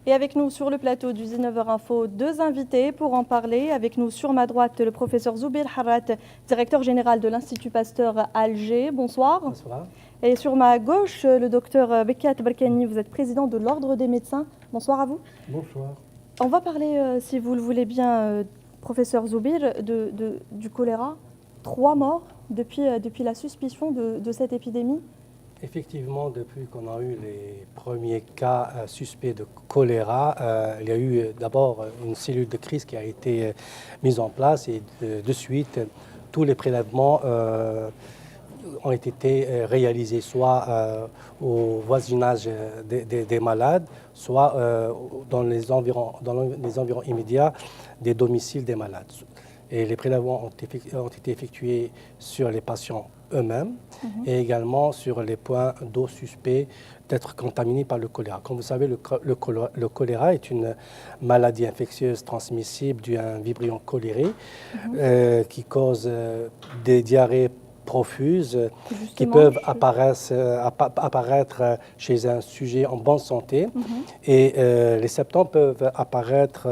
Et avec nous sur le plateau du 19h Info, deux invités pour en parler. Avec nous sur ma droite, le professeur Zoubeir Harrat, directeur général de l'Institut Pasteur à Alger. Bonsoir. Bonsoir. Et sur ma gauche, le docteur Bekat Barkani, vous êtes président de l'Ordre des médecins. Bonsoir à vous. Bonsoir. On va parler, si vous le voulez bien, professeur Zoubeir, du choléra. 3 morts depuis la suspicion de cette épidémie. Effectivement, depuis qu'on a eu les premiers cas suspects de choléra, il y a eu d'abord une cellule de crise qui a été mise en place et de suite, tous les prélèvements ont été réalisés soit au voisinage des malades, soit dans les environs immédiats des domiciles des malades. Et les prélèvements ont été effectués sur les patients eux-mêmes et également sur les points d'eau suspects d'être contaminés par le choléra. Comme vous savez, le choléra est une maladie infectieuse transmissible due à un vibrio choléré qui cause des diarrhées profuses qui peuvent apparaître chez un sujet en bonne santé et les symptômes peuvent apparaître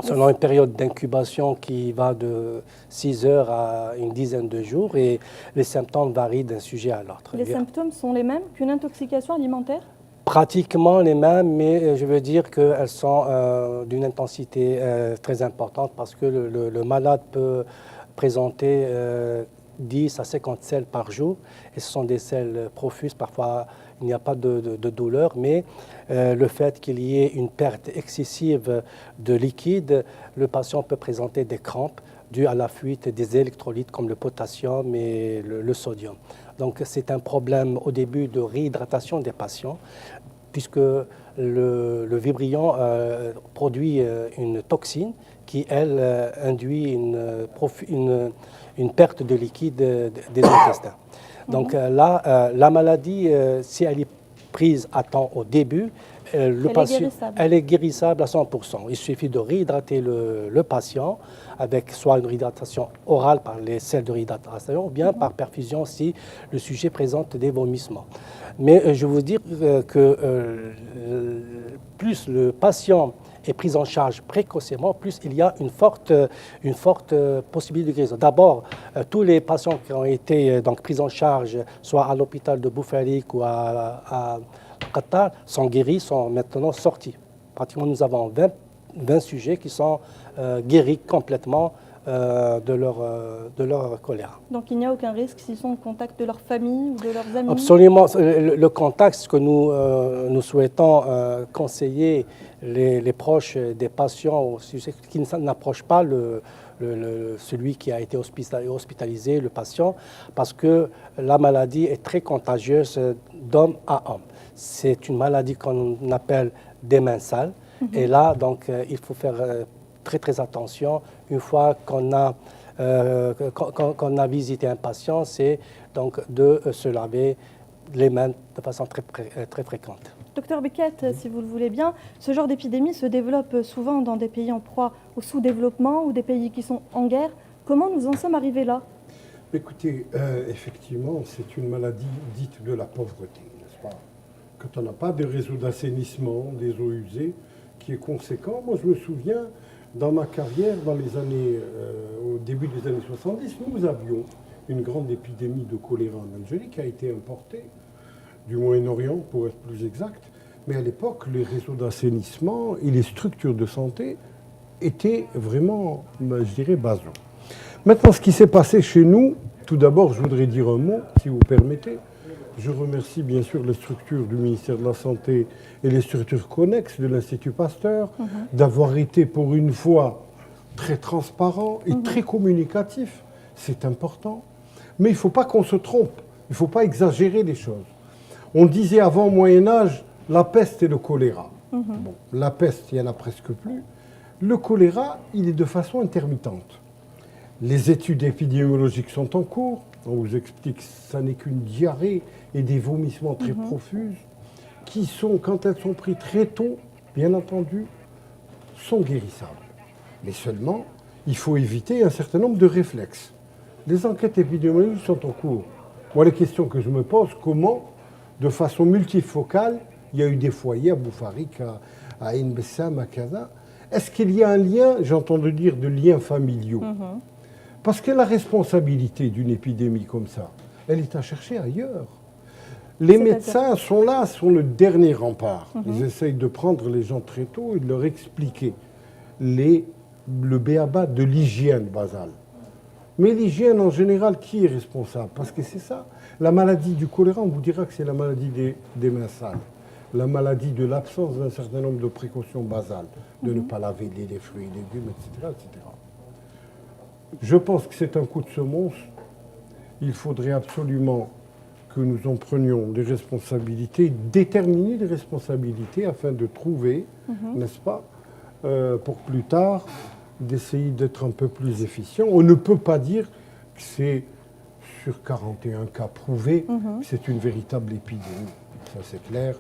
selon une période d'incubation qui va de 6 heures à une dizaine de jours et les symptômes varient d'un sujet à l'autre. Les symptômes sont les mêmes qu'une intoxication alimentaire ? Pratiquement les mêmes, mais je veux dire qu'elles sont d'une intensité très importante parce que le malade peut présenter 10 à 50 selles par jour et ce sont des selles profuses, parfois il n'y a pas de douleur, mais le fait qu'il y ait une perte excessive de liquide, le patient peut présenter des crampes dues à la fuite des électrolytes comme le potassium et le sodium. Donc c'est un problème au début de réhydratation des patients, puisque le vibrion produit une toxine qui, elle, induit une perte de liquide des intestins. Donc là, la maladie, si elle est prise à temps au début, elle est guérissable à 100%. Il suffit de réhydrater le patient avec soit une réhydratation orale par les sels de réhydratation ou bien par perfusion si le sujet présente des vomissements. Mais je veux dire que plus le patient est pris en charge précocement, plus il y a une forte possibilité de guérison. D'abord, tous les patients qui ont été donc, pris en charge, soit à l'hôpital de Boufalik ou à Qatar, sont guéris, sont maintenant sortis. Pratiquement, nous avons 20 sujets qui sont guéris complètement de leur choléra. Donc il n'y a aucun risque s'ils sont en contact de leur famille ou de leurs amis? Absolument. Le contact, ce que nous souhaitons conseiller les proches des patients qui n'approchent pas celui qui a été hospitalisé, le patient, parce que la maladie est très contagieuse d'homme à homme. C'est une maladie qu'on appelle des mains sales. Et là, donc, il faut faire très, très attention. Une fois qu'on a visité un patient, c'est donc de se laver les mains de façon très, très fréquente. Docteur Bekat, si vous le voulez bien, ce genre d'épidémie se développe souvent dans des pays en proie au sous-développement ou des pays qui sont en guerre. Comment nous en sommes arrivés là? Écoutez, effectivement, c'est une maladie dite de la pauvreté, n'est-ce pas? Quand on n'a pas de réseau d'assainissement des eaux usées qui est conséquent. Moi, je me souviens, dans ma carrière, au début des années 70, nous avions une grande épidémie de choléra en Algérie qui a été importée du Moyen-Orient, pour être plus exact. Mais à l'époque, les réseaux d'assainissement et les structures de santé étaient vraiment, je dirais, basaux. Maintenant, ce qui s'est passé chez nous, tout d'abord, je voudrais dire un mot, si vous permettez. Je remercie bien sûr les structures du ministère de la Santé et les structures connexes de l'Institut Pasteur d'avoir été pour une fois très transparent et très communicatif. C'est important. Mais il ne faut pas qu'on se trompe. Il ne faut pas exagérer les choses. On disait avant au Moyen-Âge, la peste et le choléra. Bon, la peste, il n'y en a presque plus. Le choléra, il est de façon intermittente. Les études épidémiologiques sont en cours. On vous explique que ça n'est qu'une diarrhée et des vomissements très profuses qui sont, quand elles sont prises très tôt, bien entendu, sont guérissables. Mais seulement, il faut éviter un certain nombre de réflexes. Les enquêtes épidémiologiques sont en cours. Moi, les questions que je me pose, comment, de façon multifocale, Il y a eu des foyers à Boufarik, à Ain Bessam, à Kaza. Est-ce qu'il y a un lien, j'ai entendu dire, de liens familiaux? Parce que la responsabilité d'une épidémie comme ça, elle est à chercher ailleurs. Les médecins sont là, sont le dernier rempart. Ils essayent de prendre les gens très tôt et de leur expliquer le b.a.-ba de l'hygiène basale. Mais l'hygiène, en général, qui est responsable? Parce que c'est ça. La maladie du choléra, on vous dira que c'est la maladie des mains sales. La maladie de l'absence d'un certain nombre de précautions basales, de ne pas laver les fruits et légumes, etc., etc. Je pense que c'est un coup de semonce. Il faudrait absolument que nous en prenions des responsabilités, déterminer des responsabilités afin de trouver, n'est-ce pas, pour plus tard, d'essayer d'être un peu plus efficient. On ne peut pas dire que c'est sur 41 cas prouvés, que c'est une véritable épidémie. Ça, c'est clair.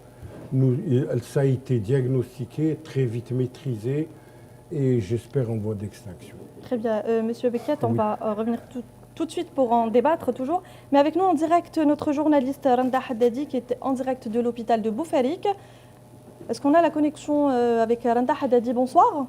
Ça a été diagnostiqué, très vite maîtrisé, et j'espère en voie d'extinction. Très bien. Monsieur Beckett, on va revenir tout de suite pour en débattre toujours. Mais avec nous en direct, notre journaliste Randa Haddadi, qui est en direct de l'hôpital de Boufarik. Est-ce qu'on a la connexion avec Randa Haddadi? Bonsoir.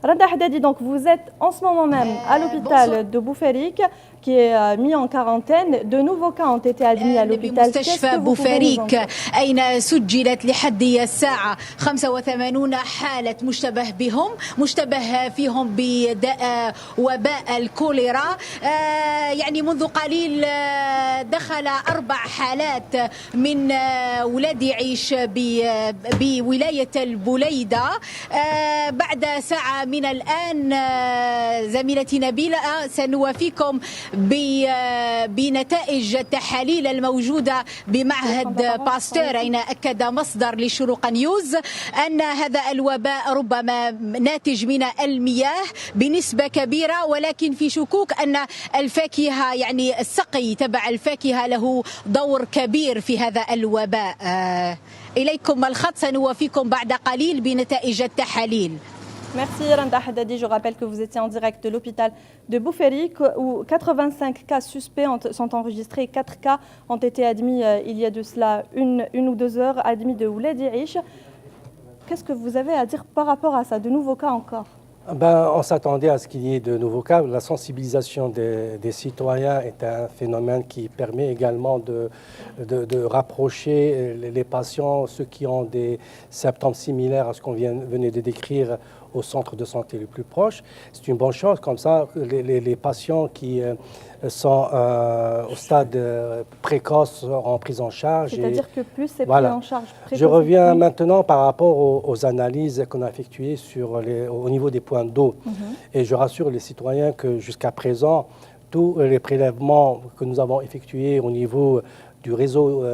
Randa Haddadi, donc vous êtes en ce moment même à l'hôpital de Boufarik, qui est mis en quarantaine. De nouveaux cas ont été admis à l'hôpital. مستشفى بوفاريك أين سجلت لحد الساعة 85 حالة مشتبه بهم، مشتبه فيهم بداء وباء الكوليرا. يعني منذ قليل دخل 4 حالات من ولاد يعيش بولاية البليدة. بعد ساعة من الآن زميلتي نبيلة سنوافيكم بنتائج التحاليل الموجودة بمعهد باستور، أين أكد مصدر لشروق نيوز أن هذا الوباء ربما ناتج من المياه بنسبة كبيرة، ولكن في شكوك أن الفاكهة يعني السقي تبع الفاكهة له دور كبير في هذا الوباء. إليكم الخط، سنوافيكم بعد قليل بنتائج التحاليل. Merci Randa Haddadi. Je rappelle que vous étiez en direct de l'hôpital de Boufarik où 85 cas suspects sont enregistrés. 4 cas ont été admis il y a de cela une ou 2 heures, admis de Ouled Yaïch. Qu'est-ce que vous avez à dire par rapport à ça? De nouveaux cas encore? On s'attendait à ce qu'il y ait de nouveaux cas. La sensibilisation des citoyens est un phénomène qui permet également de rapprocher les patients, ceux qui ont des symptômes similaires à ce qu'on venait de décrire, au centre de santé le plus proche. C'est une bonne chose. Comme ça, les patients qui sont au stade précoce seront pris en charge. C'est-à-dire que plus c'est pris en charge précoce. Je reviens maintenant par rapport aux analyses qu'on a effectuées au niveau des points d'eau. Et je rassure les citoyens que jusqu'à présent, tous les prélèvements que nous avons effectués au niveau du réseau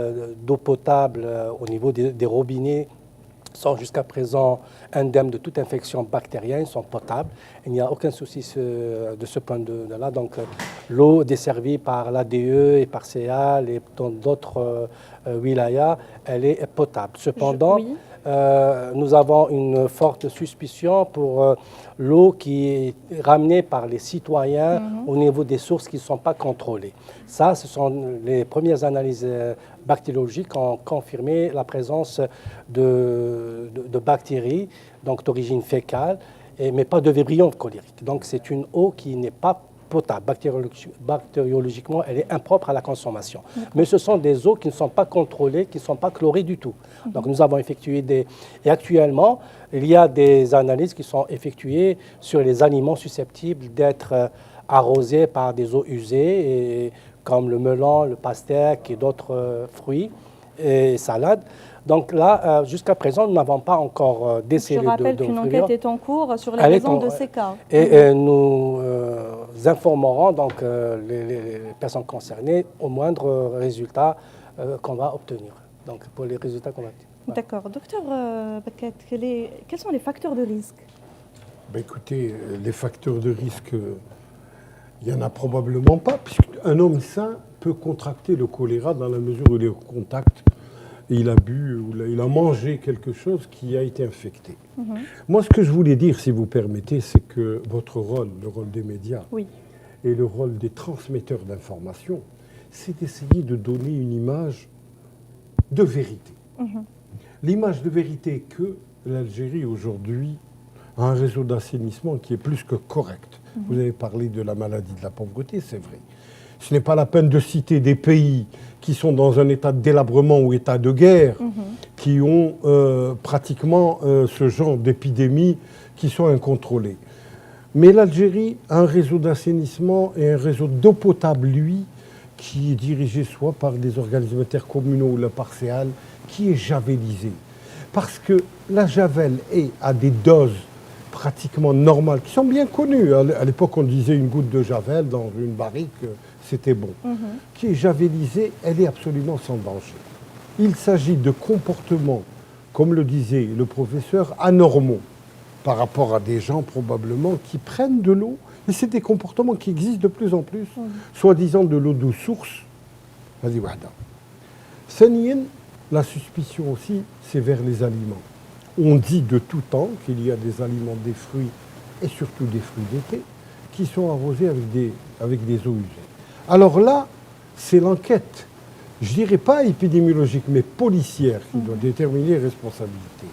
d'eau potable, au niveau des robinets, sont jusqu'à présent indemnes de toute infection bactérienne, sont potables. Il n'y a aucun souci de ce point de vue-là. Donc l'eau desservie par l'ADE et par CEAL et dans d'autres wilayas, elle est potable. Cependant, nous avons une forte suspicion pour l'eau qui est ramenée par les citoyens au niveau des sources qui ne sont pas contrôlées. Ça, ce sont les premières analyses bactériologiques qui ont confirmé la présence de bactéries, donc d'origine fécale, mais pas de vibrio cholérique. Donc c'est une eau qui n'est pas potable. Bactériologiquement, elle est impropre à la consommation. Mais ce sont des eaux qui ne sont pas contrôlées, qui ne sont pas chlorées du tout. Donc nous avons effectué Et actuellement, il y a des analyses qui sont effectuées sur les aliments susceptibles d'être arrosés par des eaux usées, comme le melon, le pastèque et d'autres fruits et salades. Donc là, jusqu'à présent, nous n'avons pas encore d'essai de Je rappelle qu'une enquête est en cours sur les raisons de ces cas. Et nous informerons donc les personnes concernées au moindre résultat qu'on va obtenir. Donc pour les résultats qu'on va obtenir. Voilà. D'accord. Docteur Beckett, quels sont les facteurs de risque? Écoutez, les facteurs de risque, il n'y en a probablement pas, puisqu'un homme sain peut contracter le choléra dans la mesure où il est au contact. Il a bu ou il a mangé quelque chose qui a été infecté. Moi, ce que je voulais dire, si vous permettez, c'est que votre rôle, le rôle des médias et le rôle des transmetteurs d'informations, c'est d'essayer de donner une image de vérité. L'image de vérité que l'Algérie aujourd'hui a un réseau d'assainissement qui est plus que correct. Vous avez parlé de la maladie de la pauvreté, c'est vrai. Ce n'est pas la peine de citer des pays qui sont dans un état de délabrement ou état de guerre, qui ont pratiquement ce genre d'épidémies qui sont incontrôlées. Mais l'Algérie a un réseau d'assainissement et un réseau d'eau potable, lui, qui est dirigé soit par des organismes intercommunaux ou la parcéale, qui est javelisé. Parce que la javel est à des doses pratiquement normales, qui sont bien connues. À l'époque, on disait une goutte de javel dans une barrique, c'était bon. Qui est javelisée, elle est absolument sans danger. Il s'agit de comportements, comme le disait le professeur, anormaux par rapport à des gens probablement qui prennent de l'eau. Et c'est des comportements qui existent de plus en plus, soi-disant de l'eau de source. Vas-y, Wahda. Sanien, la suspicion aussi, c'est vers les aliments. On dit de tout temps qu'il y a des aliments, des fruits, et surtout des fruits d'été, qui sont arrosés avec des eaux usées. Alors là, c'est l'enquête, je dirais pas épidémiologique, mais policière, qui doit déterminer les responsabilités.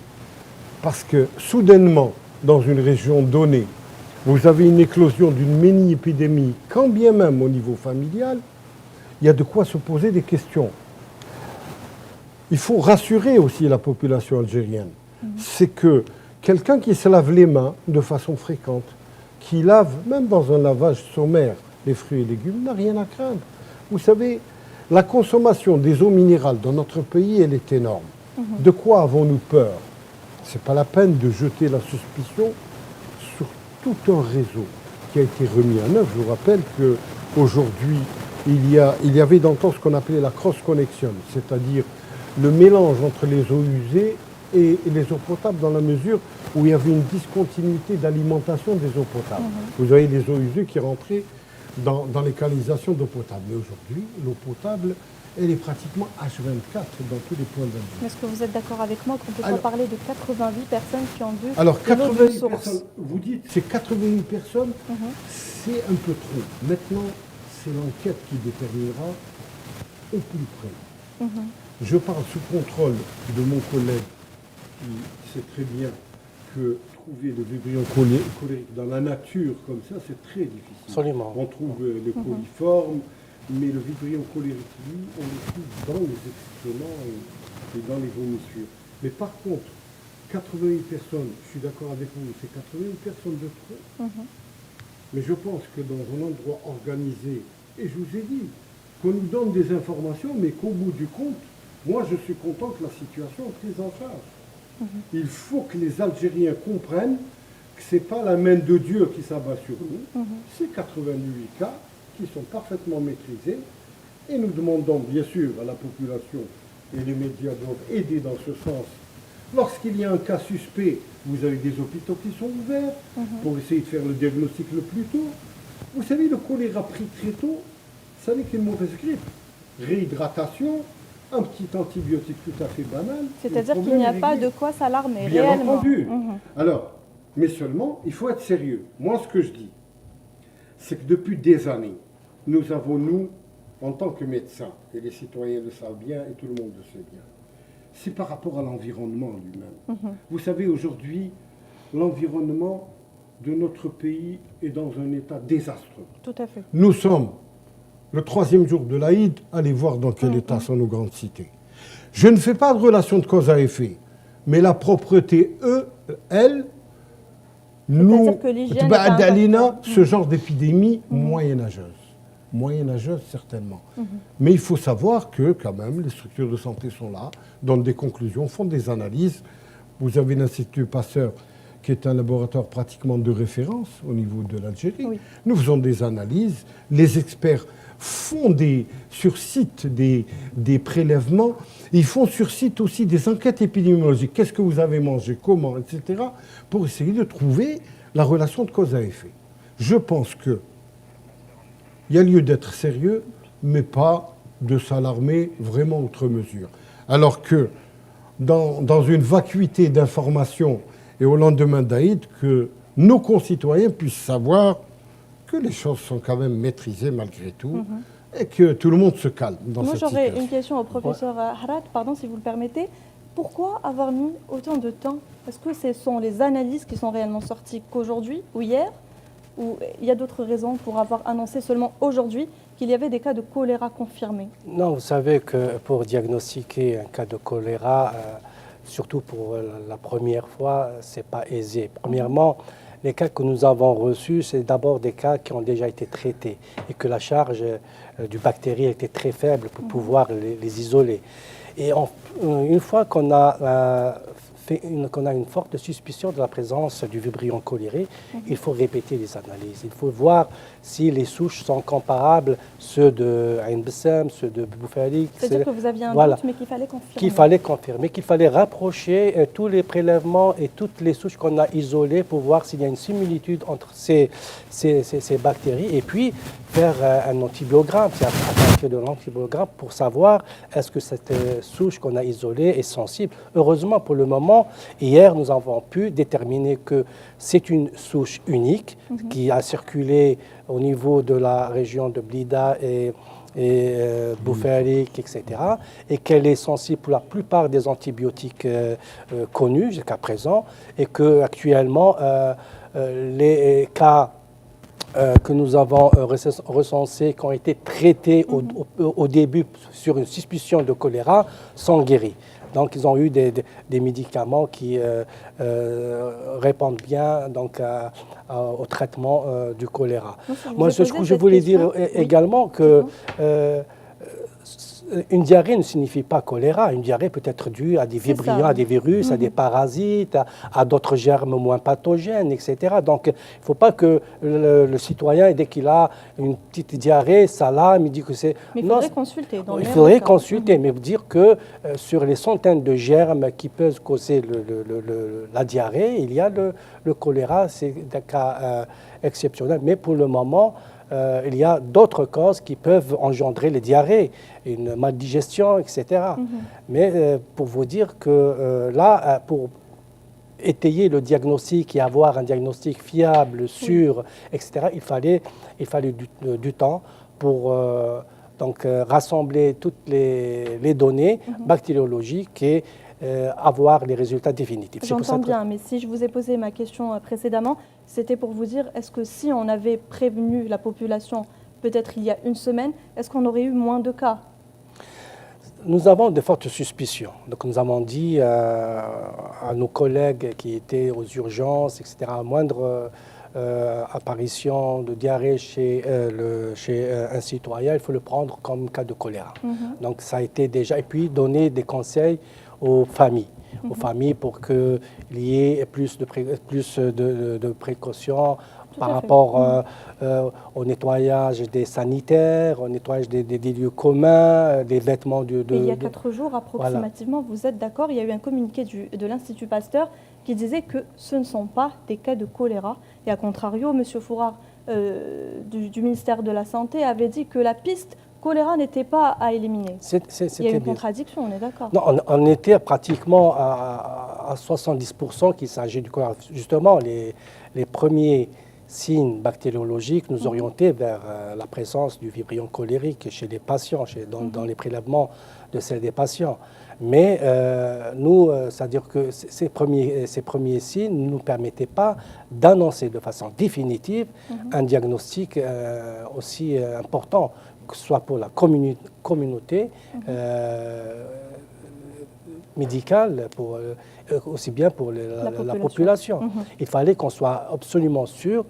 Parce que, soudainement, dans une région donnée, vous avez une éclosion d'une mini-épidémie, quand bien même au niveau familial, il y a de quoi se poser des questions. Il faut rassurer aussi la population algérienne. C'est que quelqu'un qui se lave les mains de façon fréquente, qui lave, même dans un lavage sommaire, les fruits et légumes, n'a rien à craindre. Vous savez, la consommation des eaux minérales dans notre pays, elle est énorme. De quoi avons-nous peur? Ce n'est pas la peine de jeter la suspicion sur tout un réseau qui a été remis en œuvre. Je vous rappelle qu'aujourd'hui, il y avait dans le temps ce qu'on appelait la cross-connection, c'est-à-dire le mélange entre les eaux usées et les eaux potables dans la mesure où il y avait une discontinuité d'alimentation des eaux potables. Vous avez les eaux usées qui rentraient dans les canalisations d'eau potable. Mais aujourd'hui, l'eau potable, elle est pratiquement H24 dans tous les points d'Algérie. Est-ce que vous êtes d'accord avec moi qu'on peut pas parler de 88 personnes qui ont bu Alors, de l'eau de 88 source? personnes, vous dites, c'est 88 personnes, c'est un peu trop. Maintenant, c'est l'enquête qui déterminera au plus près. Je parle sous contrôle de mon collègue qui sait très bien que trouver le vibrio cholérique dans la nature comme ça, c'est très difficile. Absolument. On trouve les coliformes, mais le vibrio cholérique, lui, on le trouve dans les excréments et dans les vomissures. Mais par contre, 88 personnes, je suis d'accord avec vous, c'est 88 personnes de trop. Mais je pense que dans un endroit organisé, et je vous ai dit, qu'on nous donne des informations, mais qu'au bout du compte, moi je suis content que la situation est prise en charge. Il faut que les Algériens comprennent que ce n'est pas la main de Dieu qui s'abat sur nous, c'est 88 cas qui sont parfaitement maîtrisés, et nous demandons bien sûr à la population, et les médias doivent aider dans ce sens. Lorsqu'il y a un cas suspect, vous avez des hôpitaux qui sont ouverts pour essayer de faire le diagnostic le plus tôt. Vous savez, le choléra pris très tôt, ça n'est qu'une mauvaise grippe. Réhydratation, un petit antibiotique tout à fait banal. C'est-à-dire qu'il n'y a pas de quoi s'alarmer, bien réellement. entendu. Alors, mais seulement, il faut être sérieux. Moi, ce que je dis, c'est que depuis des années, nous avons, nous, en tant que médecins, et les citoyens le savent bien, et tout le monde le sait bien, c'est par rapport à l'environnement lui-même. Vous savez, aujourd'hui, l'environnement de notre pays est dans un état désastreux. Tout à fait. Nous sommes le 3e jour de l'Aïd, allez voir dans quel état sont nos grandes cités. Je ne fais pas de relation de cause à effet, mais la propreté, elle, nous, que l'hygiène est pas Alina, importante. ce genre d'épidémie moyenâgeuse. Moyenâgeuse, certainement. Mais il faut savoir que, quand même, les structures de santé sont là, donnent des conclusions, font des analyses. Vous avez l'Institut Pasteur, qui est un laboratoire pratiquement de référence au niveau de l'Algérie. Oui. Nous faisons des analyses, les experts font sur site des prélèvements, ils font sur site aussi des enquêtes épidémiologiques. Qu'est-ce que vous avez mangé, comment, etc., pour essayer de trouver la relation de cause à effet. Je pense que il y a lieu d'être sérieux, mais pas de s'alarmer vraiment outre mesure. Alors que dans une vacuité d'informations et au lendemain d'Aïd, que nos concitoyens puissent savoir que les choses sont quand même maîtrisées malgré tout. et que tout le monde se calme dans Moi, cette j'aurais situation. une question au professeur Harat, pardon, si vous le permettez. Pourquoi avoir mis autant de temps? Est-ce que ce sont les analyses qui sont réellement sorties qu'aujourd'hui ou hier? Ou il y a d'autres raisons pour avoir annoncé seulement aujourd'hui qu'il y avait des cas de choléra confirmés? Non, vous savez que pour diagnostiquer un cas de choléra, surtout pour la première fois, ce n'est pas aisé. Premièrement, les cas que nous avons reçus, c'est d'abord des cas qui ont déjà été traités et que la charge du bactérie était très faible pour pouvoir les isoler. Et une fois qu'on a qu'on a une forte suspicion de la présence du vibrion cholérique, il faut répéter les analyses. Il faut voir si les souches sont comparables, ceux de Ain Bessem, ceux de Boufarik. C'est-à-dire que vous aviez un voilà, doute, mais qu'il fallait confirmer. qu'il fallait confirmer, qu'il fallait rapprocher tous les prélèvements et toutes les souches qu'on a isolées pour voir s'il y a une similitude entre ces bactéries et puis faire un antibiogramme. C'est à partir de l'antibiogramme pour savoir est-ce que cette souche qu'on a isolée est sensible. Heureusement, pour le moment, hier, nous avons pu déterminer que c'est une souche unique qui a circulé au niveau de la région de Blida et Boufarik, etc., et qu'elle est sensible pour la plupart des antibiotiques connus jusqu'à présent, et qu'actuellement, les cas que nous avons recensés, qui ont été traités au début sur une suspicion de choléra, sont guéris. Donc, ils ont eu des médicaments qui répondent bien donc, au traitement du choléra. Moi, je voulais dire également que une diarrhée ne signifie pas choléra. Une diarrhée peut être due à des vibrions, à des virus, à des parasites, à d'autres germes moins pathogènes, etc. Donc, il ne faut pas que le citoyen, dès qu'il a une petite diarrhée, ça l'alarme, il dit que c'est... Mais il faudrait consulter. Il faudrait consulter, mais dire que sur les centaines de germes qui peuvent causer la diarrhée, il y a le choléra, c'est un cas exceptionnel. Mais pour le moment, il y a d'autres causes qui peuvent engendrer les diarrhées, une maldigestion, etc. Mais pour vous dire que là, pour étayer le diagnostic et avoir un diagnostic fiable, sûr, etc., il fallait du temps pour donc, rassembler toutes les données bactériologiques et avoir les résultats définitifs. J'entends bien, mais si je vous ai posé ma question précédemment, c'était pour vous dire, est-ce que si on avait prévenu la population peut-être il y a une semaine, est-ce qu'on aurait eu moins de cas? Nous avons de fortes suspicions. Donc nous avons dit à nos collègues qui étaient aux urgences, etc., à moindre apparition de diarrhée chez un citoyen, il faut le prendre comme cas de choléra. Donc ça a été déjà... Et puis donner des conseils aux familles. Aux familles pour qu'il y ait plus de précautions par rapport au nettoyage des sanitaires, au nettoyage des lieux communs, des vêtements il y a 4 jours approximativement, voilà. Vous êtes d'accord, il y a eu un communiqué de l'Institut Pasteur qui disait que ce ne sont pas des cas de choléra. Et à contrario, M. Fourard du ministère de la Santé avait dit que la piste choléra n'était pas à éliminer. Il y a une contradiction, on est d'accord? Non, on était pratiquement à 70% qu'il s'agit du choléra. Justement, les premiers signes bactériologiques nous orientaient vers la présence du vibrion cholérique chez les patients, dans les prélèvements de celles des patients. Mais nous, c'est-à-dire que ces premiers signes ne nous permettaient pas d'annoncer de façon définitive un diagnostic aussi important, que ce soit pour la communauté médicale, aussi bien pour la population. Il fallait qu'on soit absolument sûr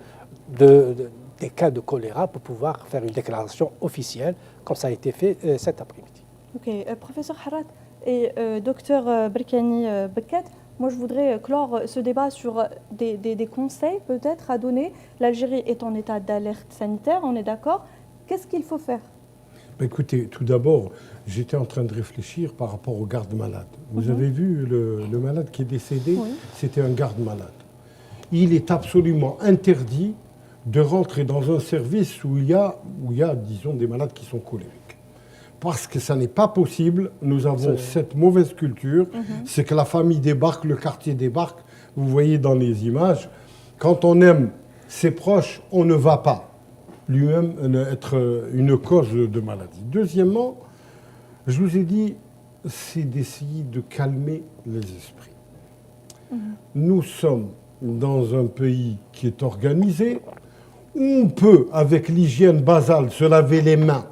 des cas de choléra pour pouvoir faire une déclaration officielle, comme ça a été fait cet après-midi. Ok, professeur Harat et docteur Berkani Bekat, moi je voudrais clore ce débat sur des conseils peut-être à donner. L'Algérie est en état d'alerte sanitaire, on est d'accord. Qu'est-ce qu'il faut faire? Écoutez, tout d'abord, j'étais en train de réfléchir par rapport au garde-malade. Vous avez vu le malade qui est décédé, c'était un garde-malade. Il est absolument interdit de rentrer dans un service où il y a, disons, des malades qui sont colériques. Parce que ça n'est pas possible, nous avons cette mauvaise culture, c'est que la famille débarque, le quartier débarque, vous voyez dans les images, quand on aime ses proches, on ne va pas. lui-même être une cause de maladie. Deuxièmement, je vous ai dit, c'est d'essayer de calmer les esprits. Nous sommes dans un pays qui est organisé, où on peut, avec l'hygiène basale, se laver les mains.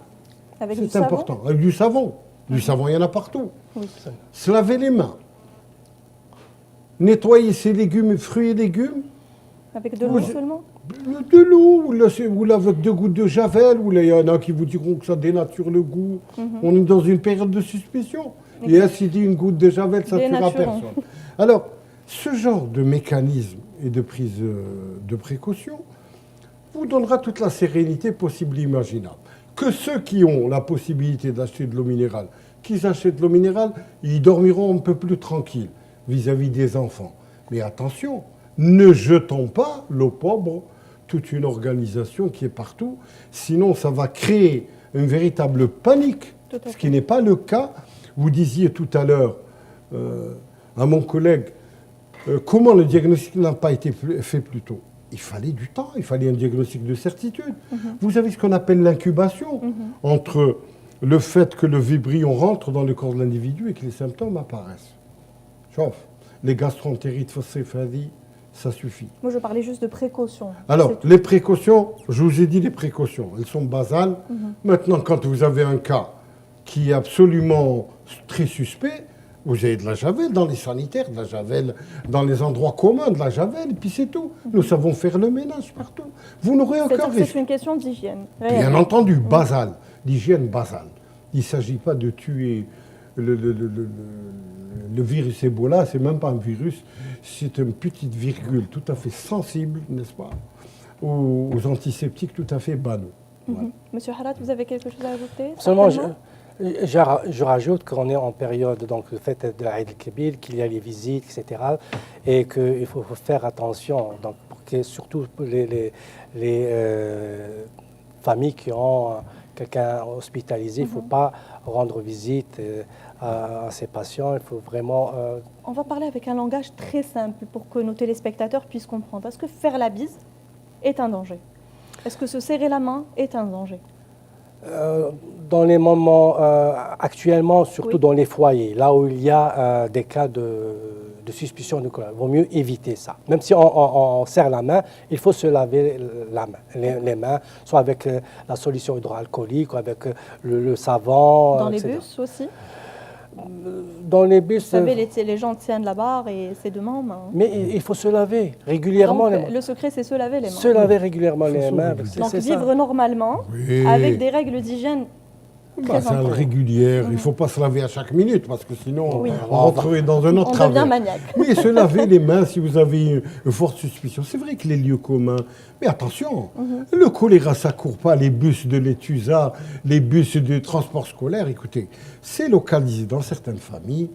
C'est important. Avec du savon. Du savon, il y en a partout. Oui. Se laver les mains. Nettoyer ses légumes, fruits et légumes. Avec de l'eau seulement? De l'eau, ou avec 2 gouttes de javel, ou il y en a qui vous diront que ça dénature le goût. On est dans une période de suspicion. Et ainsi dit, une goutte de javel, ça ne tuera personne. Alors, ce genre de mécanisme et de prise de précaution vous donnera toute la sérénité possible et imaginable. Que ceux qui ont la possibilité d'acheter de l'eau minérale, qu'ils achètent de l'eau minérale, ils dormiront un peu plus tranquilles vis-à-vis des enfants. Mais attention, ne jetons pas l'eau pauvre, toute une organisation qui est partout, sinon ça va créer une véritable panique, ce qui n'est pas le cas. Vous disiez tout à l'heure à mon collègue, comment le diagnostic n'a pas été fait plus tôt? Il fallait du temps, il fallait un diagnostic de certitude. Vous avez ce qu'on appelle l'incubation entre le fait que le vibrion rentre dans le corps de l'individu et que les symptômes apparaissent. Sauf les gastroentérites phosphéphalie, ça suffit. Moi, je parlais juste de précautions. Alors, les précautions, je vous ai dit les précautions, elles sont basales. Maintenant, quand vous avez un cas qui est absolument très suspect, vous avez de la javel dans les sanitaires, de la javel dans les endroits communs, de la javel, et puis c'est tout. Nous savons faire le ménage partout. Vous n'aurez aucun risque. C'est une question d'hygiène. Bien entendu, basale, d'hygiène basale. Il ne s'agit pas de tuer le virus Ebola, c'est même pas un virus, c'est une petite virgule tout à fait sensible, n'est-ce pas, aux antiseptiques tout à fait banaux. Voilà. Monsieur Harat, vous avez quelque chose à ajouter? Seulement, je rajoute qu'on est en période, donc le fait de l'Aïd el-Kébir, qu'il y a les visites, etc. Et qu'il faut faire attention, donc, pour que, surtout pour les familles qui ont quelqu'un hospitalisé, il ne faut pas rendre visite à ces patients. Il faut vraiment... On va parler avec un langage très simple pour que nos téléspectateurs puissent comprendre. Est-ce que faire la bise est un danger? Est-ce que se serrer la main est un danger? Dans les moments actuellement, surtout dans les foyers, là où il y a des cas de suspicion de choléra, il vaut mieux éviter ça. Même si on serre la main, il faut se laver les mains, soit avec la solution hydroalcoolique, ou avec le savon. Dans les etc. bus aussi? Dans les bus... Vous savez, les gens tiennent la barre et c'est de main. Mais il faut se laver régulièrement Donc, les mains. le secret, c'est se laver les mains. Se laver régulièrement les mains. Donc vivre normalement, Oui. avec des règles d'hygiène très C'est importantes. régulière, il ne faut pas se laver à chaque minute parce que sinon Oui. on rentrerait dans un autre On travers. devient maniaque. Oui, se laver les mains si vous avez une forte suspicion. C'est vrai que les lieux communs, mais attention, le choléra, ça ne court pas les bus de l'ETUSA, les bus de transport scolaire. Écoutez, c'est localisé dans certaines familles.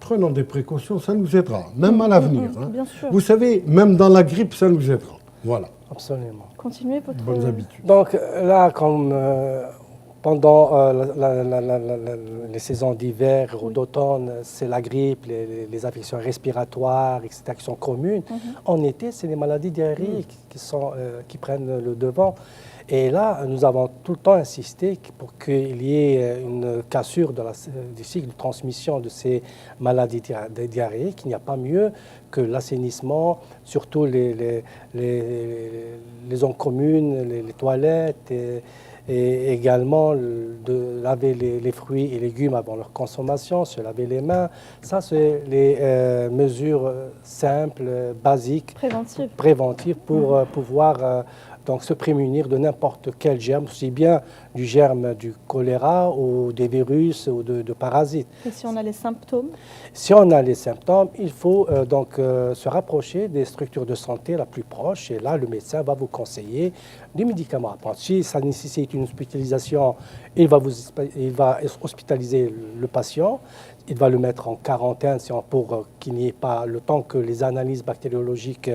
Prenons des précautions, ça nous aidera, même à l'avenir. Hein. Bien sûr. Vous savez, même dans la grippe, ça nous aidera. Voilà, Absolument. Continuez votre... bonnes habitudes. Donc là, comme pendant les saisons d'hiver ou d'automne, c'est la grippe, les affections respiratoires, etc., qui sont communes. En été, c'est les maladies diarrhéiques qui prennent le devant. Et là, nous avons tout le temps insisté pour qu'il y ait une cassure du cycle de transmission de ces maladies diarrhéiques. Il n'y a pas mieux que l'assainissement, surtout les zones communes, les toilettes, et également de laver les fruits et légumes avant leur consommation, se laver les mains. Ça, c'est les mesures simples, basiques, préventives pour pouvoir donc se prémunir de n'importe quel germe, aussi bien du germe du choléra ou des virus ou de parasites. Et si on a les symptômes? Si on a les symptômes, il faut donc se rapprocher des structures de santé la plus proche. Et là, le médecin va vous conseiller des médicaments à prendre. Si ça nécessite une hospitalisation, il va hospitaliser le patient. Il va le mettre en quarantaine pour qu'il n'y ait pas le temps que les analyses bactériologiques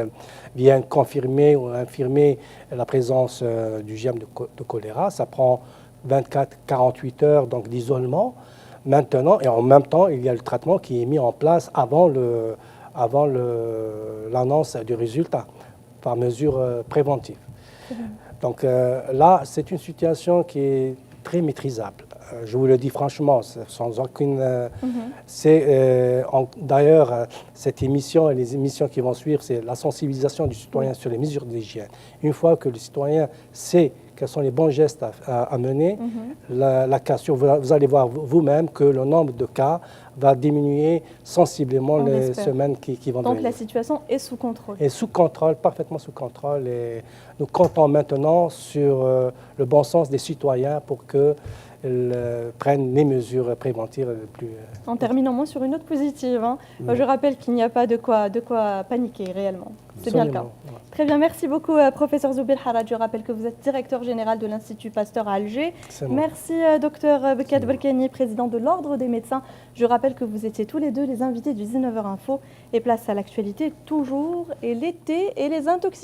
viennent confirmer ou infirmer la présence du germe de choléra. Ça prend 24-48 heures donc d'isolement. Maintenant, et en même temps, il y a le traitement qui est mis en place avant l'annonce du résultat, par mesure préventive. Donc là, c'est une situation qui est très maîtrisable. Je vous le dis franchement, sans aucune... D'ailleurs, cette émission et les émissions qui vont suivre, c'est la sensibilisation du citoyen sur les mesures d'hygiène. Une fois que le citoyen sait quels sont les bons gestes à mener, la cassure, vous allez voir vous-même que le nombre de cas va diminuer sensiblement les semaines qui vont venir. Donc la situation est sous contrôle. Et sous contrôle, parfaitement sous contrôle. Et nous comptons maintenant sur le bon sens des citoyens pour qu'ils prennent les mesures préventives les plus... En terminant moi sur une note positive, je rappelle qu'il n'y a pas de quoi paniquer réellement. C'est bien le cas. Voilà. Très bien, merci beaucoup professeur Zoubeir Harrad. Je rappelle que vous êtes directeur général de l'Institut Pasteur à Alger. Merci docteur Bekat Berkani, président de l'Ordre des médecins. Je rappelle que vous étiez tous les deux les invités du 19h Info et place à l'actualité toujours et l'été et les intoxications.